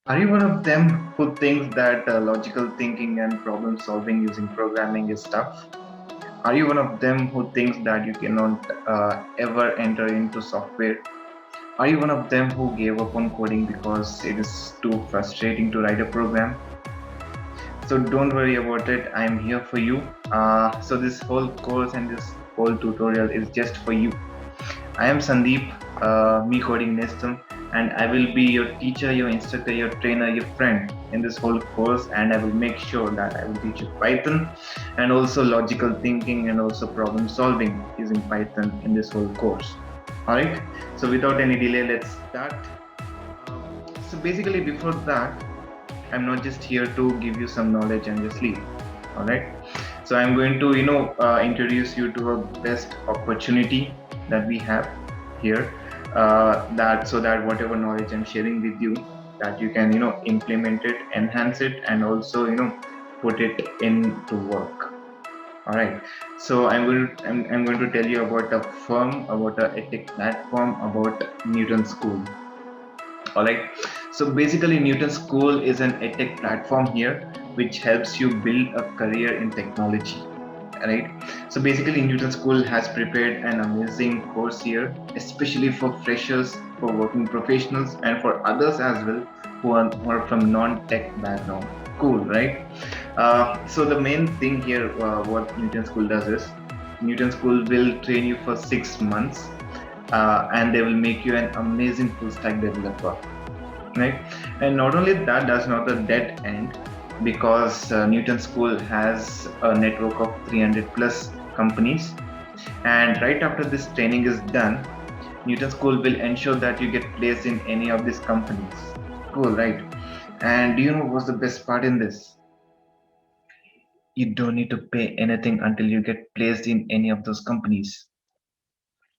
Are you one of them who thinks that logical thinking and problem solving using programming is tough? Are you one of them who thinks that you cannot ever enter into software? Are you one of them who gave up on coding because it is too frustrating to write a program? So don't worry about it. I'm here for you. So this whole course and this whole tutorial is just for you. I am Sandeep, me coding Nestum, and I will be your teacher, your instructor, your trainer, your friend in this whole course. And I will make sure that I will teach you Python and also logical thinking and also problem solving using Python in this whole course. All right. So without any delay, let's start. So basically, before that, I'm not just here to give you some knowledge and just leave. All right. So I'm going to, introduce you to a best opportunity that we have here. That so that whatever knowledge I'm sharing with you, that you can, implement it, enhance it, and also, put it into work. All right. So I'm going to tell you about a firm, about a tech platform, about Newton School. All right. So basically, Newton School is an edtech platform here which helps you build a career in technology. Right. So basically, Newton School has prepared an amazing course here, especially for freshers, for working professionals, and for others as well who are from non-tech background. Cool, right? So the main thing here, what Newton School does is Newton School will train you for 6 months, and they will make you an amazing full stack developer, right? And not only that, does not the dead end, because Newton School has a network of 300 plus companies, and right after this training is done, Newton School will ensure that you get placed in any of these companies. Cool, right? And do you know what's the best part in this? You don't need to pay anything until you get placed in any of those companies.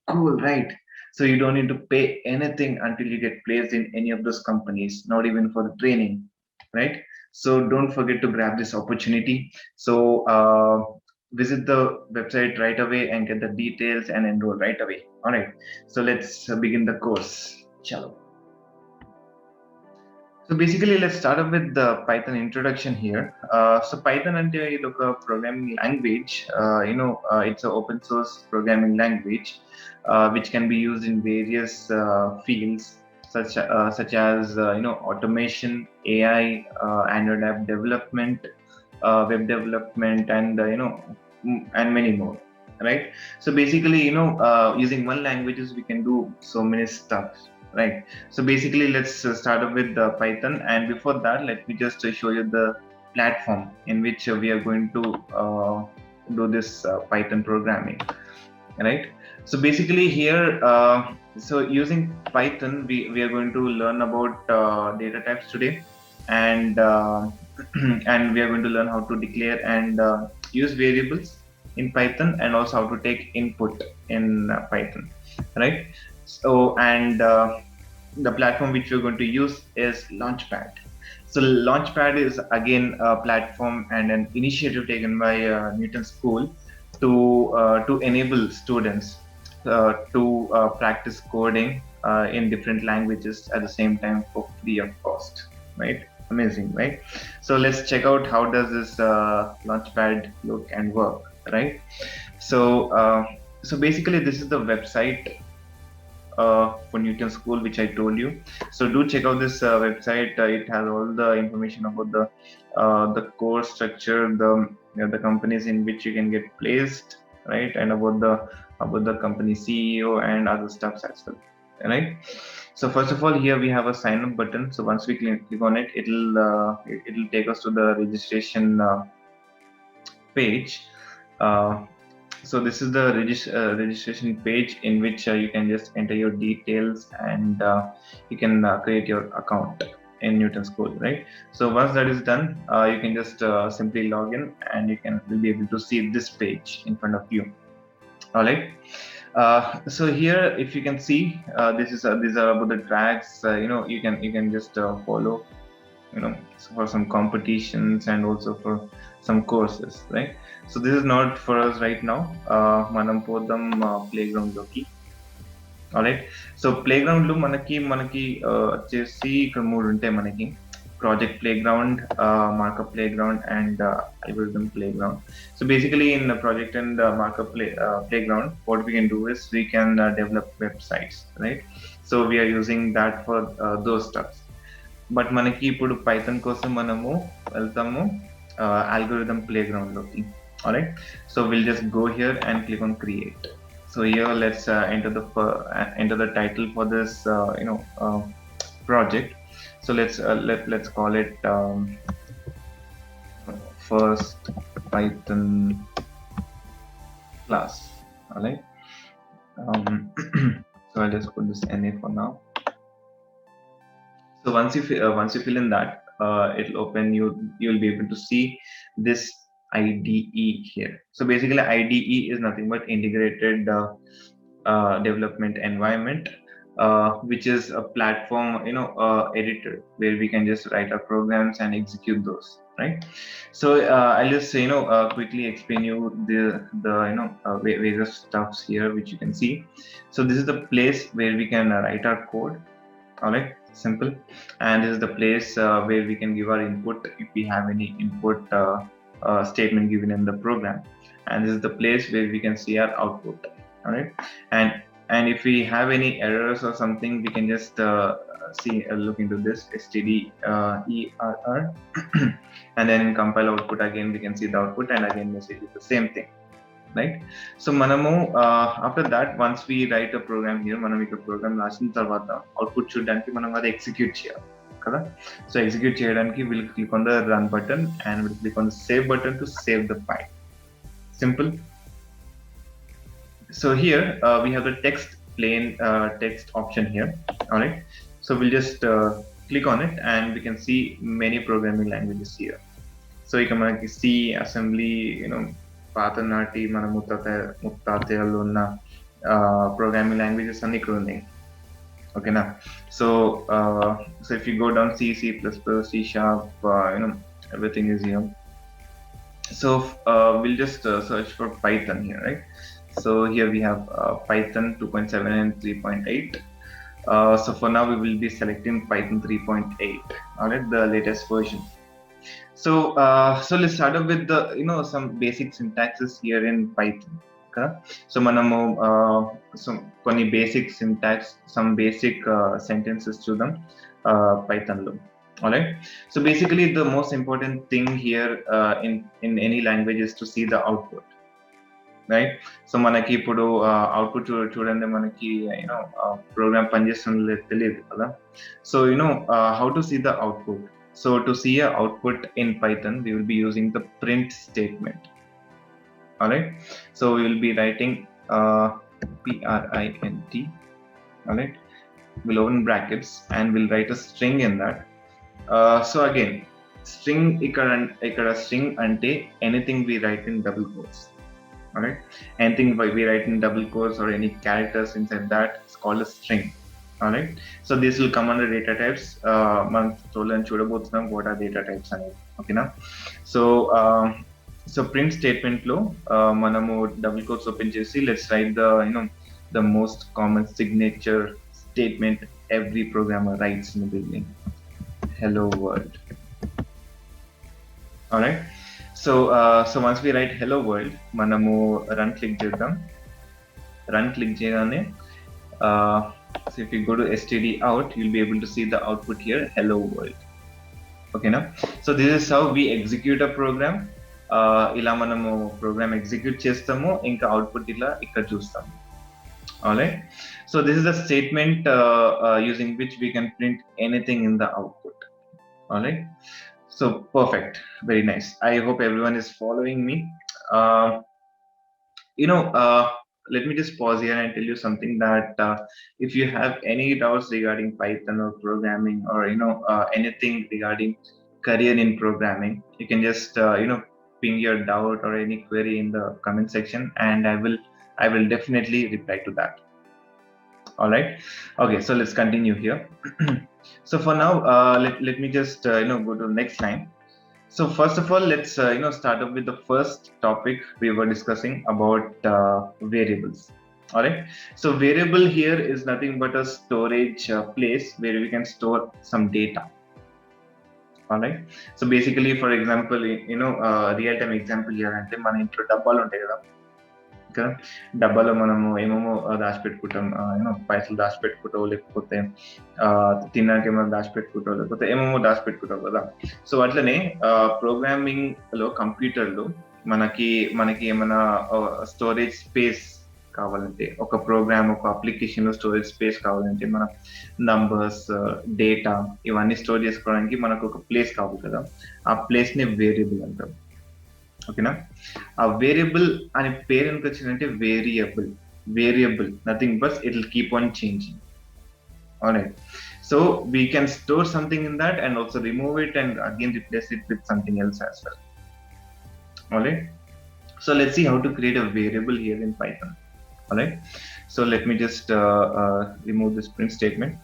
Cool, right? So you don't need to pay anything until you get placed in any of those companies, not even for the training, right? So don't forget to grab this opportunity. So visit the website right away and get the details and enroll right away. All right. So let's begin the course. Chalo. So basically, let's start off with the Python introduction here. So Python and look a programming language. It's an open source programming language, which can be used in various fields, such as automation, AI, Android app development, web development, and and many more. Right. So basically, using one languages we can do so many stuff. Right. So basically, let's start off with Python. And before that, let me just show you the platform in which we are going to do this Python programming. Right. So basically here, so using Python, we are going to learn about data types today, and and we are going to learn how to declare and use variables in Python, and also how to take input in Python. Right. So and the platform which we're going to use is Launchpad. So Launchpad is again a platform and an initiative taken by Newton School to enable students to practice coding in different languages at the same time for free of cost. Right? Amazing, right? So let's check out how does this Launchpad look and work. Right? So so basically, this is the website for Newton School, which I told you. So do check out this website. It has all the information about the course structure, the companies in which you can get placed, right, and about the company CEO and other stuffs as well, right? So first of all, here we have a sign up button. So once we click on it, it'll take us to the registration page. Uh, so this is the registration page in which you can just enter your details, and you can create your account in Newton School, right? So once that is done, you can just simply log in, and will be able to see this page in front of you. All right. So here, if you can see, these are about the tracks. You can just follow, for some competitions and also for some courses, right? So this is not for us right now. Manam podam playground loki. All right. So playground lo మనకి వచ్చేసి ఇక్కడ మూడు ఉంటాయి మనకి. project playground, markup playground, and algorithm playground. So basically, in the project and markup playground, what we can do is we can develop websites, right? So we are using that for those stuff. But మనకి ఇప్పుడు Python కోసం మనము వెళ్తాము algorithm playground లోకి. Alright, so we'll just go here and click on create. So here let's enter the title for this project. So let's call it first Python class. Alright, so I'll just put this NA for now. So once you fill in that, it'll open. You'll be able to see this IDE here. So basically, IDE is nothing but integrated development environment, which is a platform, editor where we can just write our programs and execute those. Right. So I'll just quickly explain you the various stuffs here which you can see. So this is the place where we can write our code. All right, simple. And this is the place where we can give our input if we have any input statement given in the program. And this is the place where we can see our output. All right, and if we have any errors or something, we can just look into this stderr and then in compile output again we can see the output, and again message is the same thing. Right. So మనము after that, once we write a program here, మనం ఇక్కడ programme రాసిన తర్వాత output చూడడానికి మనం అది execute చేయాలి కదా. సో ఎగ్జిక్యూట్ చేయడానికి will click on the run button and will click on the save button to save the file. Simple. So here we have the plain text option here. All right, so we'll just click on it and we can see many programming languages here. So you can see assembly, పాత నాటి మన ముత్తాతలు ఉన్న programming languages అన్ని ఇక్కడ ఉన్నాయి. ఓకేనా. So if you go down C, C++, C#, everything is here. So we'll just search for Python here, right? So here we have Python 2.7 and 3.8. So for now we will be selecting Python 3.8. All right, the latest version. So let's start up with the some basic syntaxes here in Python. Okay? So manamu konni basic syntax, some basic sentences to them Python lo. All right. So basically the most important thing here in any language is to see the output. Right. So manaki ipudu output chudande manaki program panchestundo teliyadu kada. So how to see the output. So to see a output in Python, we will be using the print statement. All right. So we will be writing print. All right. We'll open brackets and we'll write a string in that. So again, string ikkada string ante anything we write in double quotes. All right. Anything we write in double quotes or any characters inside that is called a string. All right. So this will come under data types. మనం చూడబోతున్నాం what are data types అనేది. ఓకేనా. So print statement లో మనము double quotes open చేసి let's write the most common signature statement every programmer writes in the beginning. Hello world. All right. So once we write hello world, మనము run click చేద్దాం. Run click చేయగానే so if you go to std out, you'll be able to see the output here, hello world. Okay, now so this is how we execute a program. Ila manamu program execute chestamu, inka output ila ikkada chustamu. All right. So this is the statement using which we can print anything in the output. All right. So perfect, very nice. I hope everyone is following me. Let me just pause here and tell you something that if you have any doubts regarding Python or programming or anything regarding career in programming, you can just ping your doubt or any query in the comment section, and I will definitely reply to that. All right. Okay, so let's continue here. So for now, let me just go to the next line. So first of all, let's start up with the first topic we were discussing about variables. All right. So variable here is nothing but a storage place where we can store some data. alright. So basically for example, real time example here అంటే మన ఇంట్లో డబ్బాలు ఉంటాయి కదా, కదా డబ్బాలో మనము ఏమేమో దాచిపెట్టుకుంటాం, పైసలు దాచిపెట్టుకుంటావు, లేకపోతే తినడానికి ఏమైనా దాచిపెట్టుకుంటావు, లేకపోతే ఏమేమో దాచిపెట్టుకుంటావు కదా. సో అట్లనే ప్రోగ్రామింగ్ లో కంప్యూటర్ లో మనకి మనకి ఏమైనా స్టోరేజ్ స్పేస్ కావాలంటే, ఒక ప్రోగ్రామ్ ఒక అప్లికేషన్ లో స్టోరేజ్ స్పేస్ కావాలంటే, మన నంబర్స్, డేటా ఇవన్నీ స్టోర్ చేసుకోవడానికి మనకు ఒక ప్లేస్ కావాలి కదా. ఆ ప్లేస్ ని వేరియబుల్ అంటాం. ఓకేనా. ఆ వేరియబుల్ అనే పేరు ఎందుకు వచ్చిందంటే variable, variable nothing but it will keep on changing. Alright. So we can store something in that and also remove it and again replace it with something else as well. Alright. So let's see how to create a variable here in Python. Alright. So let me just remove this print statement.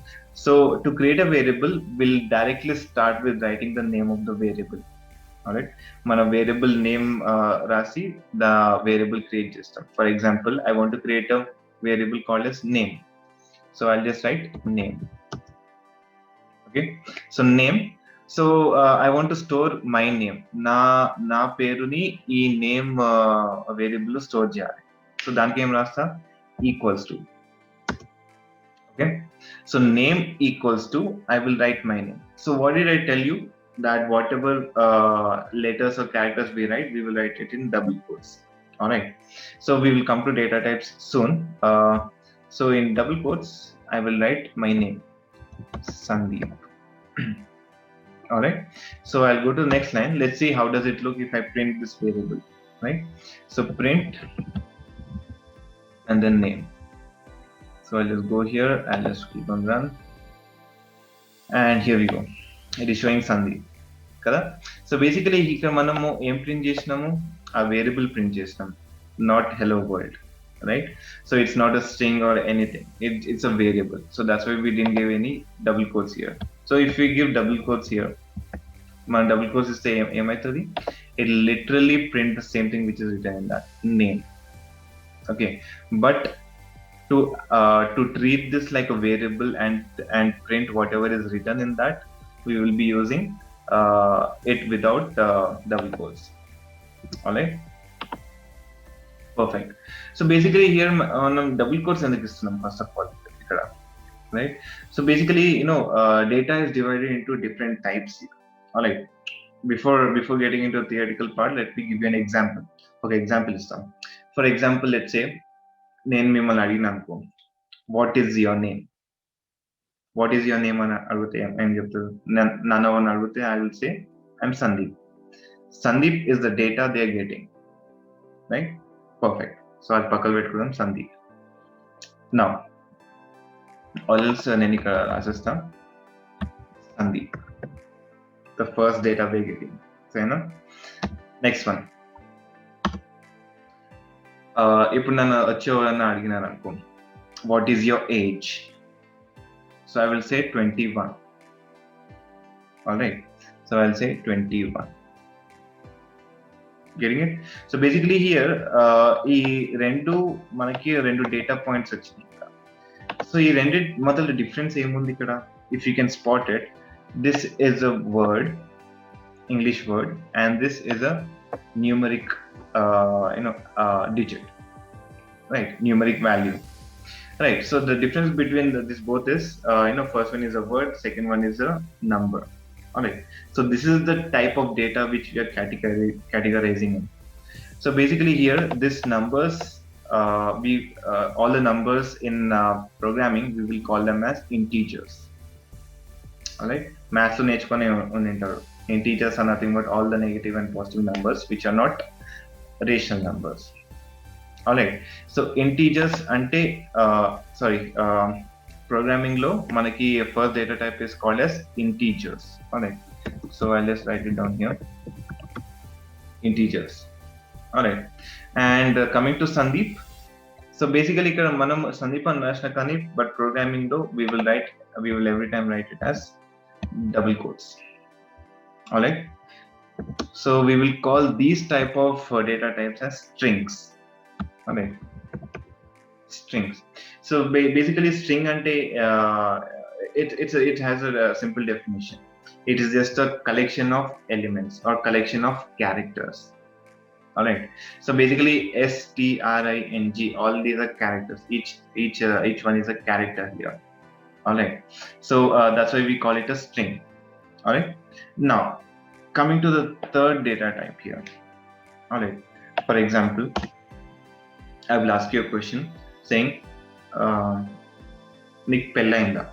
So to create a variable, we'll directly start with writing the name of the variable. Alright. మన variable name రాసి the variable create చేస్తాం. For example, I want to create a variable called as name. So I'll just write name. Okay. So name. So I want to store my name. నా పేరుని ఈ name variable లో store చేయాలి. So దానికి ఏం రాస్తా, equals to. Okay. So name equals to, I will write my name. So what did I tell you? That whatever letters or characters we write, we will write it in double quotes. All right. So we will come to data types soon. So in double quotes, I will write my name, Sandeep. All right. So I'll go to the next line. Let's see how does it look if I print this variable, right? So print and then name. So I'll just go here and just click on run. And here we go. It is showing Sandeep. కదా. So basically ఇక్కడ మనము ఏం print చేసినాము, ఆ variable print చేసినాం, not hello world, right. So it's not a string or anything, it's a variable. So that's why we didn't give any double quotes here. So if you give double quotes here, మన double quotes ఇస్తే ఏమవుతుంది, it literally print the same thing which is written in that name. Okay. But to treat this like a variable and print whatever is written in that, we will be using it without double quotes. All right. Perfect. So basically here on double quotes and the first of all, right. So basically, data is divided into different types here. All right. Before getting into the theoretical part, let me give you an example. Okay, example is some. For example, let's say నేను మిమ్మల్ని అడిగిన అనుకో, what is your name, what is your name అని అడిగితే ఏం చెప్తారు, నన్ను అని అడిగితే I will say I'm Sandeep. Sandeep is the data they are getting, right. Perfect. So అది పక్కన పెట్టుకుందాం, సందీప్. నౌ ఆల్స్ నేను ఇక్కడ రాసేస్తా Sandeep, the first data they getting. సరేనా. Next one. ఇప్పుడు నన్ను వచ్చేవాళ్ళని అడిగినారు అనుకో, what is your age, so I will say 21. Alright. So I will say 21. Getting it. So basically here ఈ మనకి రెండు డేటా పాయింట్స్ వచ్చినాయి. సో ఈ రెండు మొదలు డిఫరెన్స్ ఏముంది ఇక్కడ, if you can spot it, this is a word, English word, and this is a numeric digit, right, numeric value, right. So the difference between this both is first one is a word, second one is a number. All right. So this is the type of data which we are categorizing in. So basically here this numbers, all the numbers in programming, we will call them as integers. All right. Maths lo నేర్చుకొని ఉంటారు, integers are nothing but all the negative and positive numbers which are not rational numbers. All right. So integers ante programming lo manaki first data type is called as integers. All right. So I'll just write it down here, integers. All right. And coming to Sandeep, so basically ikkada manam Sandeep an rashna kani, but programming lo we will every time write it as double quotes. All right. So we will call these type of data types as strings. All right. Strings. So basically string ante it has a simple definition. It is just a collection of elements or collection of characters. All right. So basically, string, all these are characters. Each one is a character here. All right. So that's why we call it a string. All right. Now coming to the third data type here. All right. For example, I will ask you a question saying, "Nik పెళ్ళయిందా?"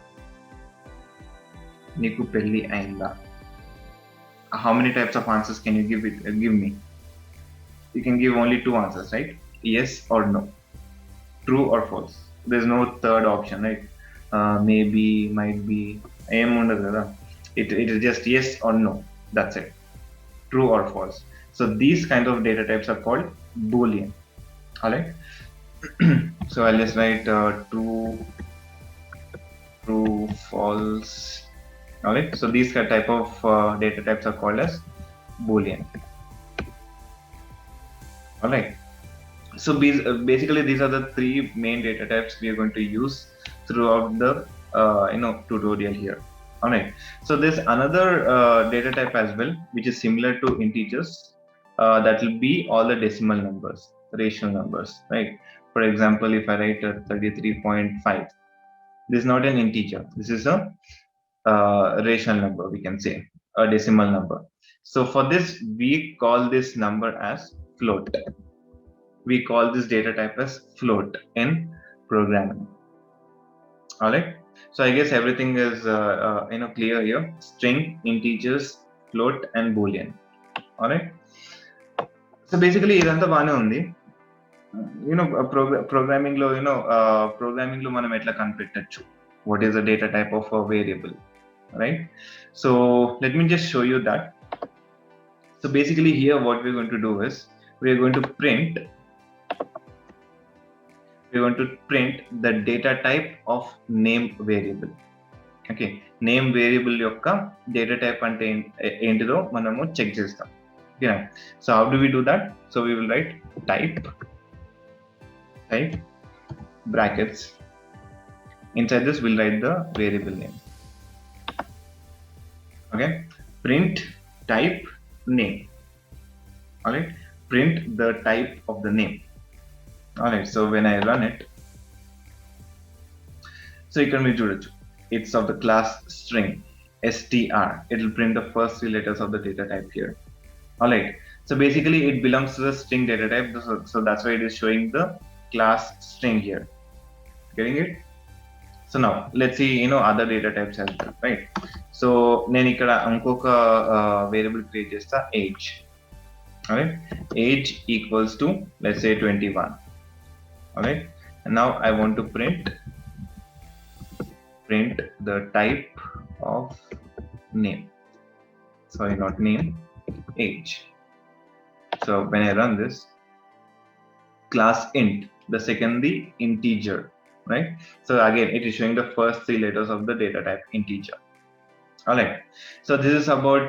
"Niku పెళ్ళి అయిందా?" How many types of answers can you give me? You can give only two answers, right? Yes or no, true or false. There's no third option, right? Maybe, might be, ఏం ఉండదు కదా. It is just yes or no. That's it. True or false. So these kind of data types are called Boolean. All right. So I'll just write true, false. All right. So these type of data types are called as Boolean. All right. So basically, these are the three main data types we are going to use throughout the tutorial here. All right. So there's another data type as well, which is similar to integers. That will be all the decimal numbers, rational numbers, right? For example, if I write 33.5, this is not an integer. This is a rational number, we can say, a decimal number. So for this, we call this number as float. We call this data type as float in programming. All right. So I guess everything is clear here. String, integers, float, and Boolean. All right. So basically, ఇదంతా బాగానే ఉంది. Programming లో programming లో మనం ఎట్లా కనిపెట్టచ్చు what is the data type of a variable, right? So let me just show you that. So basically here what we're going to do is we're going to print the data type of name variable. Okay, name variable యొక్క data type అంటే ఏంటిదో మనము check చేస్తాం. Okay, so how do we do that? So we will write type brackets. Inside this we'll write the variable name. Okay, print type name. All right, print the type of the name. All right, so when I run it, so you can be చూడొచ్చు, it's of the class string str. It will print the first three letters of the data type here. All right, so basically it belongs to the string data type, so that's why it is showing the class string here. Getting it? So now let's see other data types as well, right? So నేను ఇక్కడ ఇంకొక variable create చేస్తా, age. All right, age equals to, let's say, 21. All right, and now I want to print the type of name. Sorry, not name, age. So when I run this, class int, the second the integer, right? So again it is showing the first three letters of the data type integer. All right, so this is about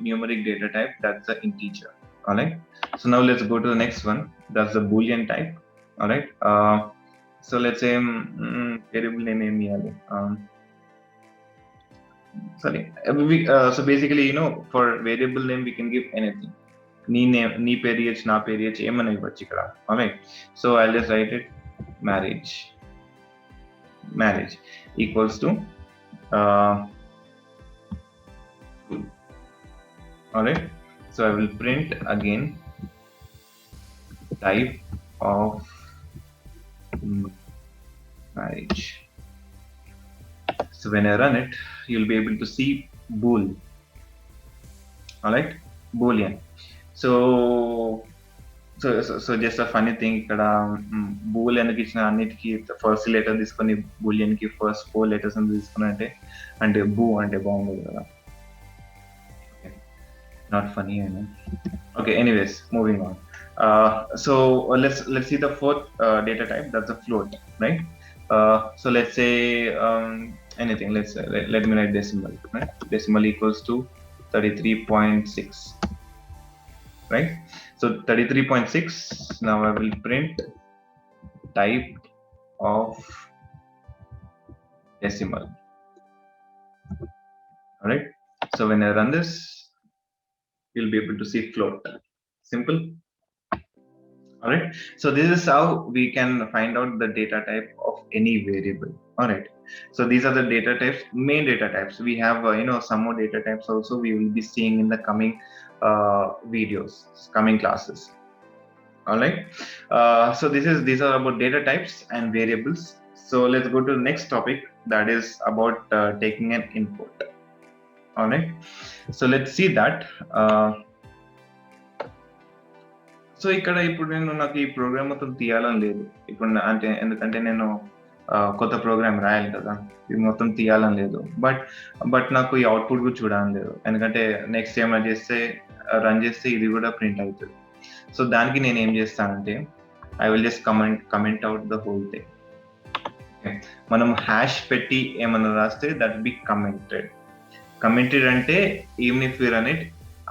numeric data type, that's the integer. All right, so now let's go to the next one, that's the Boolean type. All right, so let's say variable name so basically for variable name we can give anything. నీ పేరియచ్, నా పేరియచ్, ఏమన్నా ఇవ్వచ్చు ఇక్కడ. All right, so I'll just write it marriage equals to all right, so I will print again type of marriage. So when I run it, you'll be able to see bool. All right, Boolean. So just a funny thing, ఇక్కడ Boolean కి ఇచ్చిన అన్నిటికీ first letter తీసుకొని Boolean కి first 4 letters అని తీసుకున్నట్టే అంటే బూ అంటే బాగుండదు కదా. Not funny, I know. Okay, anyways, moving on. So let's see the fourth data type, that's a float, right? So let's say anything. Let me write decimal, right? Decimal equals to 33.6, right? So 33.6, now I will print type of decimal. All right. So when I run this, you'll be able to see float. Simple. All right. So this is how we can find out the data type of any variable. All right. So these are the data types, main data types. We have, some more data types also we will be seeing in the coming videos, coming classes. All right. So these are about data types and variables. So let's go to the next topic, that is about taking an input. All right. So let's see that. So ఇక్కడ ఇప్పుడు నాకు ఈ programme మొత్తం తీయాలని లేదు. ఇప్పుడు అంటే ఎందుకంటే నేను కొత్త ప్రోగ్రామ్ రాయాలి కదా, ఇది మొత్తం తీయాలని లేదు. బట్ నాకు ఈ అవుట్పుట్ కూడా చూడాలని లేదు, ఎందుకంటే నెక్స్ట్ ఏమైనా చేస్తే రన్ చేస్తే ఇది కూడా ప్రింట్ అవుతుంది. సో దానికి నేను ఏం చేస్తానంటే I will just comment out the whole thing. మనం హ్యాష్ పెట్టి ఏమన్నా రాస్తే దట్ బి కమెంటెడ్ అంటే even if you run it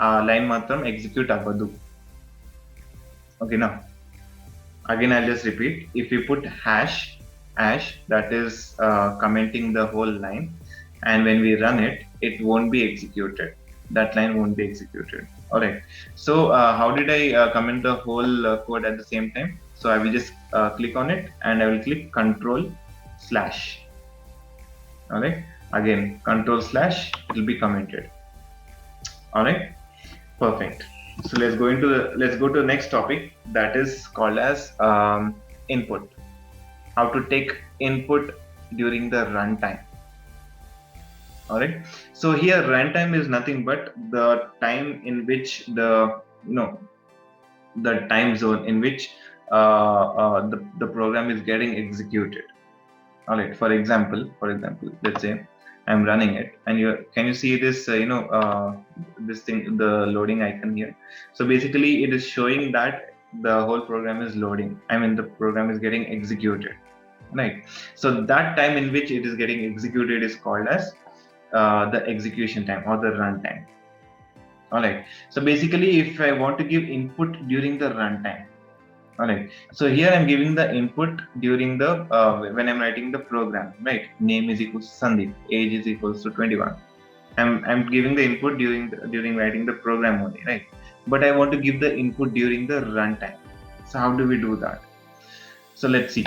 ఆ లైన్ మాత్రం ఎగ్జిక్యూట్ అవ్వదు. Okay, now again I'll just repeat. If you put hash, that is commenting the whole line, and when we run it, it won't be executed. That line won't be executed. All right. So how did I comment the whole code at the same time? So I will just click on it, and I will click Control/. All right. Again Control/, it will be commented. All right. Perfect. So let's go to the next topic, that is called as input. How to take input during the runtime. All right. So here runtime is nothing but the time in which the time zone in which the program is getting executed. All right. For example, let's say I'm running it, and can you see this this thing, the loading icon here? So basically it is showing that the whole program is loading. I mean the program is getting executed, right? So that time in which it is getting executed is called as the execution time or the runtime. All right. So basically if I want to give input during the runtime, all right, so here I'm giving the input during the when I'm writing the program, right? Name is equals to Sandeep, age is equals to 21. I'm giving the input during writing the program only, right? But I want to give the input during the runtime. So how do we do that? So let's see.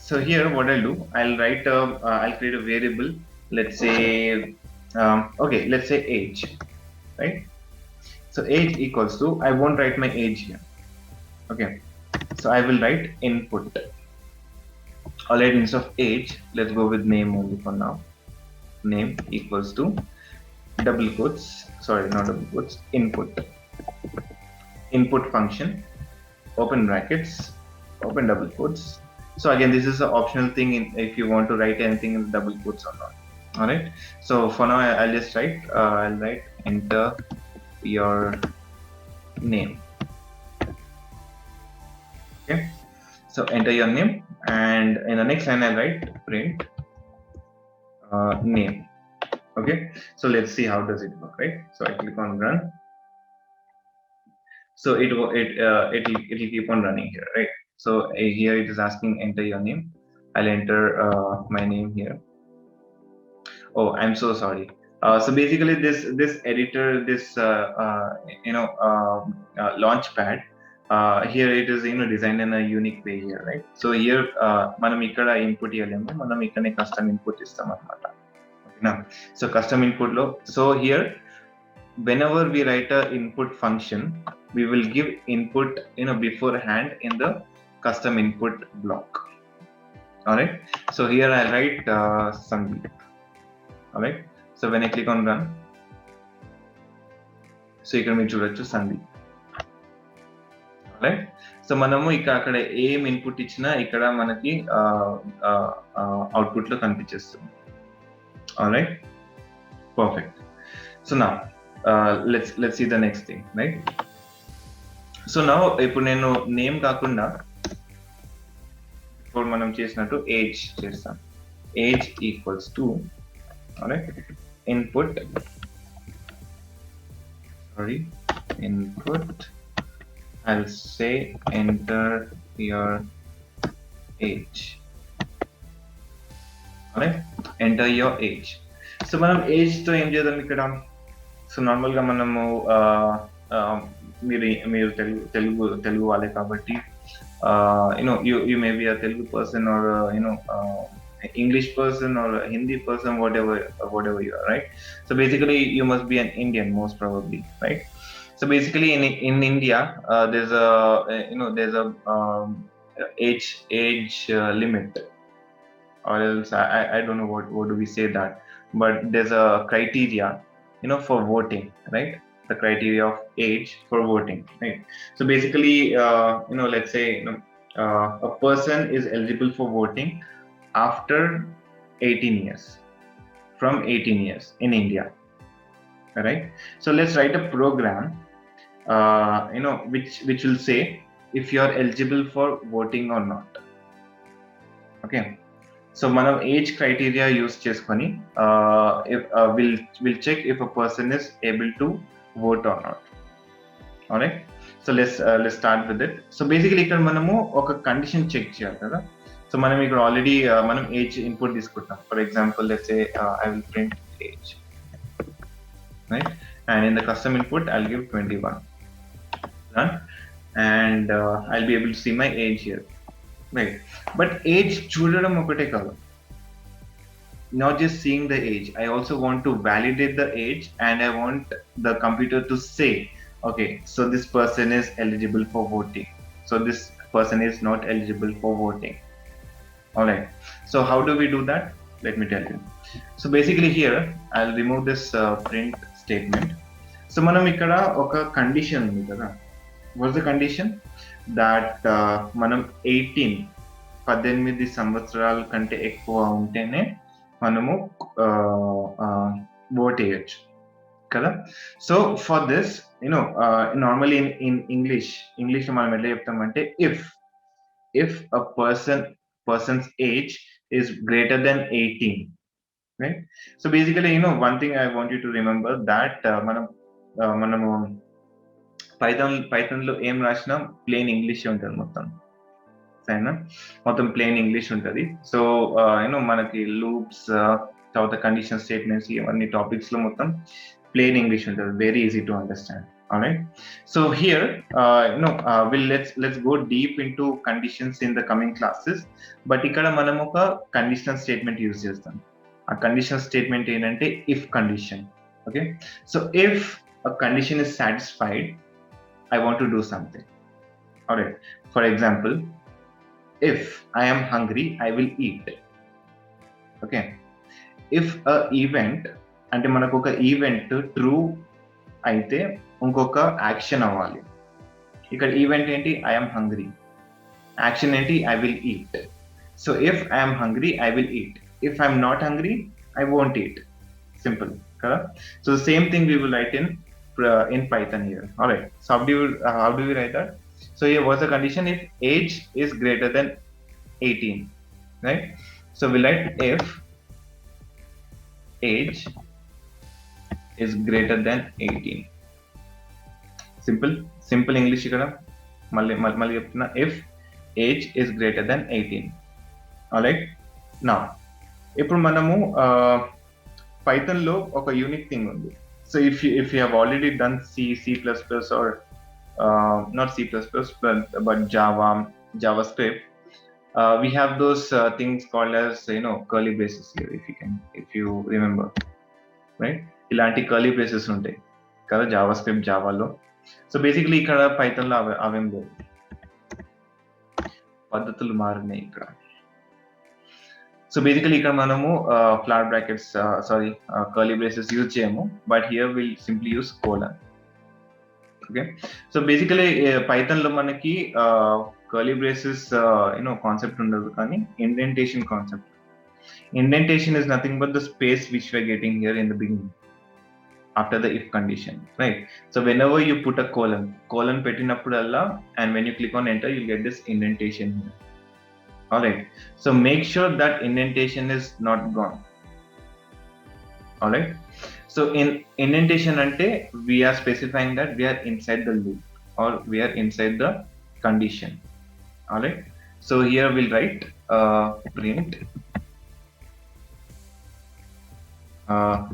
So here what I'll do, I'll create a variable. Let's say let's say age, right? So age equals to, I won't write my age here. Okay. So I will write input. All right, instead of age, let's go with name only for now. Name equals to double quotes, sorry, not double quotes, input function, open brackets, open double quotes. So again, this is an optional thing if you want to write anything in double quotes or not. All right. So for now, I'll just write, enter your name. Okay, so enter your name, and in the next line I'll write print name. Okay, so let's see how does it work, right? So I click on run. So it'll keep on running here, right? So here it is asking enter your name. I'll enter my name here. Oh, I'm so sorry. So basically this editor, this launchpad, here it is designed in a unique way here, right? So here manam ikkada input iyalemo, manam ikkane custom input istam anamata. Okay na? So custom input lo, so here whenever we write a input function, we will give input beforehand in the custom input block. All right. So here I write Sandeep. All right. So when I click on run, so ఇక్కడ మీరు చూడొచ్చు Sandeep. Right. So మనము అక్కడ ఏం input ఇచ్చినా ఇక్కడ మనకి output లో కనిపించేస్తుంది. Alright, perfect. సో నా let's see the next thing, right? So నా ఇప్పుడు నేను నేమ్ కాకుండా ఇప్పుడు మనం చేసినట్టు ఏజ్ చేస్తాం. Age equals to input I'll say enter your age. All right, enter your age. So మనం ఏజ్ తో ఏం చేద్దాం ఇక్కడ. సో నార్మల్ గా మనము ఆ, మీరు మీరు తెలుగు వాళ్ళే కాబట్టి you may be a Telugu person or English person or a Hindi person, whatever you are, right? So basically you must be an Indian most probably, right? So basically in India, there's a there's a age limit, or else I don't know what do we say that, but there's a criteria, for voting, right? The criteria of age for voting, right? So basically, let's say, a person is eligible for voting after 18 years, from 18 years in India, right? So let's write a program, which will say if you are eligible for voting or not. Okay. So మనం age criteria use చేసుకొని will చెక్ if a person is able to vote or not. Alright, so let's start with it. So basically ఇక్కడ మనము ఒక condition check చేయాలి కదా. So మనం ఇక్కడ ఆల్రెడీ మనం ఏజ్ ఇన్పుట్ తీసుకుంటాం. For example let's say I will print age, right? And in the custom input I'll give 21. Done. And I'll be able to see my age here. Right, but age చూడడం ఒకటే కాదు, not just seeing the age. I also want to validate the age, and I want the computer to say, okay, so this person is eligible for voting, so this person is not eligible for voting. All right, so how do we do that? Let me tell you. So basically here I'll remove this print statement. So మనం ఇక్కడ ఒక condition ఉంది కదా. What's the condition? That మనం 18 సంవత్సరాల కంటే ఎక్కువ ఉంటేనే మనము ఓట్ వేయచ్చు కదా. So for this normally in English మనం ఎట్లా చెప్తామంటే if a person's age is greater than 18, right? So basically one thing I want you to remember that మనము పైథాన్ లో ఏం రాసినా ప్లెయిన్ ఇంగ్లీష్ ఉంటుంది మొత్తం, సరేనా? మొత్తం ప్లెయిన్ ఇంగ్లీష్ ఉంటుంది. సో మనకి లూప్స్, తర్వాత కండిషన్ స్టేట్మెంట్స్, ఇవన్నీ టాపిక్స్ లో మొత్తం ప్లెయిన్ ఇంగ్లీష్ ఉంటుంది, very easy to understand. Alright, so here let's go deep into conditions in the coming classes, but ఇక్కడ మనం ఒక కండిషనల్ స్టేట్మెంట్ యూజ్ చేస్తాం. ఆ కండిషనల్ స్టేట్మెంట్ ఏంటంటే if condition. Okay, so if a condition is satisfied, I want to do something. Alright, for example, if I am hungry, I will eat. Okay, if a event, అంటే మనకు ఒక event true అయితే ఇంకొక action అవ్వాలి. ఇక్కడ event ఏంటి? I am hungry. Action ఏంటి? I will eat. So if I am hungry, I will eat. If I am not hungry, I won't eat. Simple, కదా? So the same thing we will write in Python here. All right, so how do we write that? So here what's the condition? If age is greater than 18, right? So we write if age is greater than 18. Simple English ikkada malli cheptuna, if age is greater than 18. All right, now ఇప్పుడు మనము Python లో ఒక unique thing ఉంది. So if you have already done C++ or not C++, but JavaScript, we have those things called as curly braces here, if you remember, right? ఇలాంటి curly braces ఉంటాయి కదా JavaScript, జావాలో. So basically ఇక్కడ Python లో అవేం లేవు, పద్ధతులు మారినాయి ఇక్కడ. సో బేసికలీ ఇక్కడ మనము flat brackets curly braces use చేయము, but here will simply use colon. Okay, so basically Python లో మనకి కర్లీ బ్రేసెస్ కాన్సెప్ట్ ఉండదు, కానీ indentation concept. Indentation is nothing but the space which we are getting here in the beginning after the if condition, right? So whenever you put a colon పెట్టినప్పుడల్లా, and when you click on enter, you'll get this indentation here. All right, so make sure that indentation is not gone. All right, so in indentation ante we are specifying that we are inside the loop or we are inside the condition. All right, so here we'll write print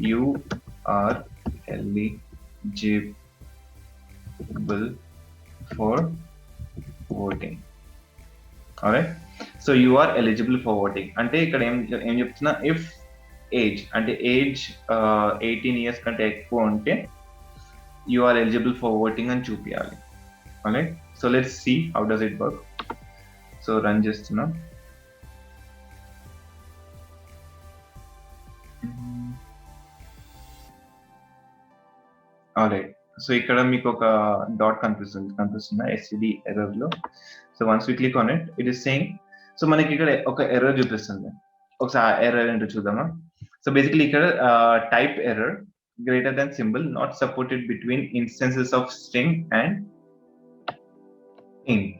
you are eligible for voting. alright, so you are eligible for voting అంటే ఇక్కడ ఏం చెప్తున్నా, if age అంటే age 18 years కంటే ఎక్కువ ఉంటే you are eligible for voting అని చూపించాలి. alright, so let's see how does it work. So run చేస్తున్నా. alright, సో ఇక్కడ మీకు ఒక డాట్ కనిపిస్తుందా ఎస్సిడి ఎర్రర్ లో. So once we click on it, it is saying, so మనకి ఇక్కడ ఒక ఎర్రర్ చూపిస్తుంది. ఒకసారి ఎర్రర్ ఏంటో చూద్దామా. సో బేసికలీ ఇక్కడ type error greater than symbol not supported between instances of string and int.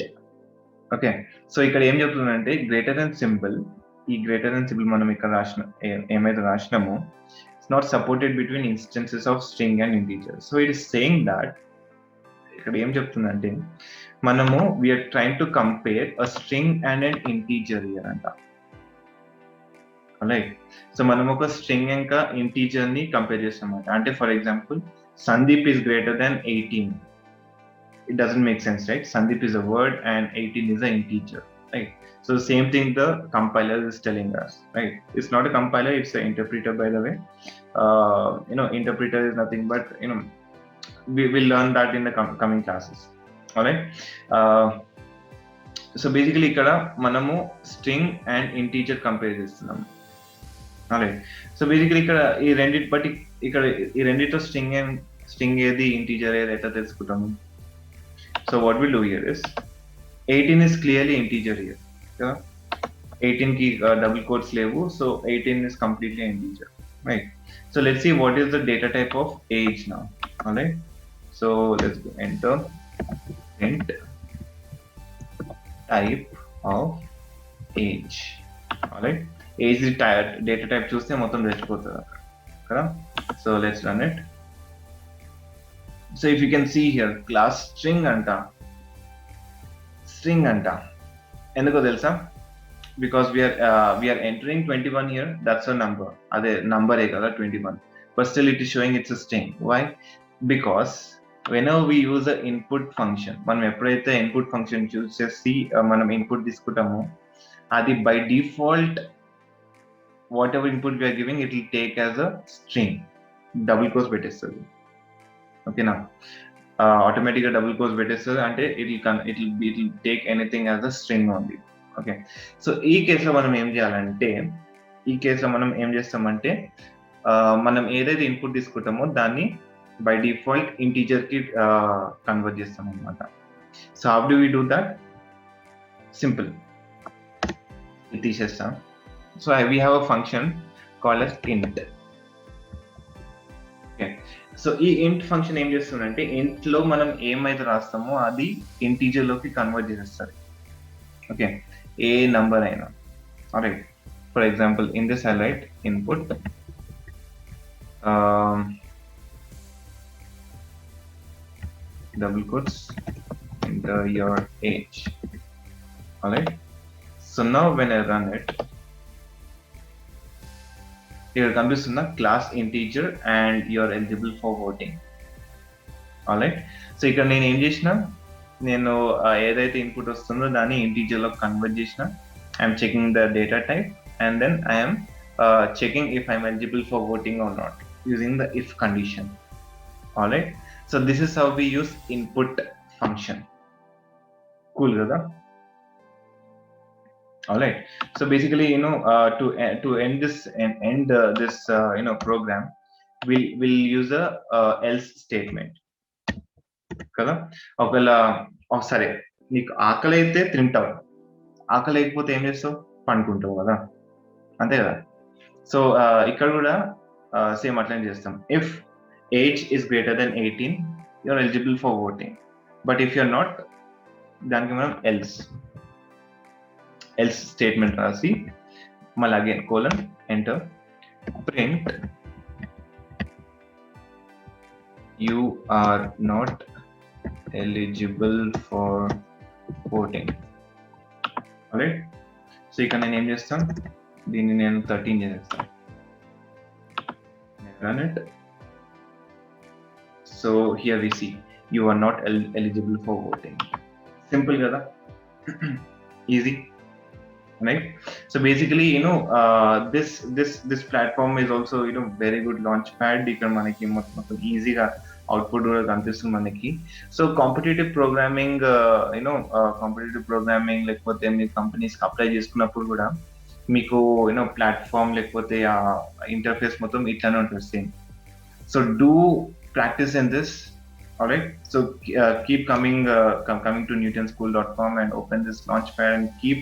Okay, so ఇక్కడ ఏం చెప్తుందంటే గ్రేటర్ దెన్ సింబల్, ఈ గ్రేటర్ దెన్ సింబల్ మనం ఇక్కడ రాసిన ఏమైతే రాసినామో it's not supported between instances of string and integer. So it is saying that, ఇక్కడ ఏం చెప్తుందంటే మనము we're trying to compare a string and and integer ఇయర్ అంట. రైట్, సో మనం ఒక స్ట్రింగ్ ఇంకా ఇంటీజర్ ని కంపేర్ చేస్తామన్నమాట. అంటే for example Sandeep is greater than 18. It doesn't make sense, right? Sandeep is a word and 18 is an integer, right? So the same thing the compiler is telling us, right? It's not a compiler, it's an interpreter, by the way. Interpreter is nothing but, we will learn that in the coming classes. All right. So basically ikkada manamu string and integer compare chestunnam. All right. So basically ikkada ee rendito string edi integer edi eta telusukuntamu. So what we'll do here is 18 is clearly integer here. Yeah? 18 ki double quotes levu, so 18 is completely integer, right? So let's see what is the data type of age now. All right, so let's go enter print type of age. All right, age is data type చూస్తే మొత్తం రెచ్చిపోతుంది కదా. So let's run it. So if you can see here, class string anta enduko telusa, because we are entering 21 here, that's a number, ade number e kada 21, but still it is showing it's a string. Why? Because whenever we use a input function, మనం ఎప్పుడైతే input function use చేసి మనం input తీసుకుంటామో అది by default whatever input we are giving, it will take as a string, double quotes పెట్టేస్తుంది. ఓకేనా, ఆటోమేటిక్గా double course పెట్టేస్తుంది, అంటే it will take anything as a string only. Okay, so ఈ కేసులో మనం ఏం చేస్తామంటే మనం ఏదైతే ఇన్పుట్ తీసుకుంటామో దాన్ని బై డిఫాల్ట్ ఇంటీజర్ కి కన్వర్ట్ చేస్తాం అనమాట. So how do we do that? Simple, ఇది తీసేస్తాం. So we have a function called as int. Okay, so ఈ ఇంట్ ఫంక్షన్ ఏం చేస్తుందంటే ఇంట్ లో మనం ఏమైతే రాస్తామో అది ఇంటీజర్ లోకి కన్వర్ట్ చేసేస్తుంది. ఓకే, ఏ నంబర్ అయినా. Right, for example in this I right input double quotes enter your age. All right, so now when I run it, ఇక్కడ కనిపిస్తున్న class integer and you are eligible for voting. Alright, so ఇక్కడ నేను ఏం చేసిన, నేను ఏదైతే input వస్తుందో దాన్ని ఇంటీజర్ లో కన్వర్ట్ చేసిన. I'm checking the data type and then I'm checking if I'm eligible for voting or not using the if condition. Alright, so this is how we use input function. Cool కదా. All right, so basically to end this program, we'll use a else statement కదా. ఒకవేళ సరే నీకు ఆకలి అయితే తింటావు, ఆకలి లేకపోతే ఏం చేస్తావు? పండుకుంటావు కదా, అంతే కదా. సో ఇక్కడ కూడా సేమ్ అట్లనే చేస్తాం. If age is greater then 18 you are eligible for voting, but if you are not, దానికి మనం else statement rasi mal again colon enter print you are not eligible for voting. Alright, so ఇక్కడ నేను ఏం చేస్తాను, దీన్ని నేను 13 చేస్తాను. Run it. So here we see you are not eligible for voting. Simple kada. Easy, right? So basically, this platform is also very good launch pad. ఇక్కడ మనకి మొత్తం ఈజీగా అవుట్పుట్ కూడా కనిపిస్తుంది మనకి. సో కాంపిటేటివ్ ప్రోగ్రామింగ్ లేకపోతే మీ కంపెనీస్ కి apply చేసుకున్నప్పుడు కూడా మీకు ప్లాట్ఫామ్ లేకపోతే ఆ ఇంటర్ఫేస్ మొత్తం ఇట్లానే ఉంటుంది same. So do practice in this. All right. So keep coming to newtonschool.com and open this launchpad and keep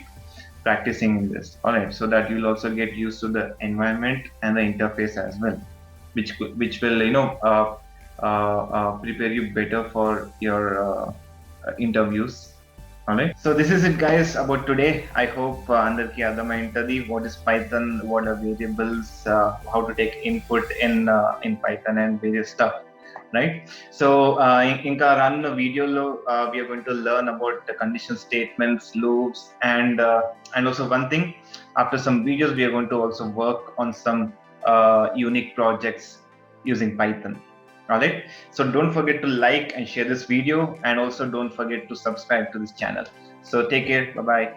practicing in this. All right. So that you'll also get used to the environment and the interface as well, which will prepare you better for your interviews. All right. So this is it, guys, about today. I hope andarki ardhamaintadi what is Python, what are variables, how to take input in Python and various stuff. Right. So inka run video lo we are going to learn about the conditional statements, loops, and also one thing, after some videos we are going to also work on some unique projects using Python. All right. So don't forget to like and share this video, and also don't forget to subscribe to this channel. So take care. Bye bye.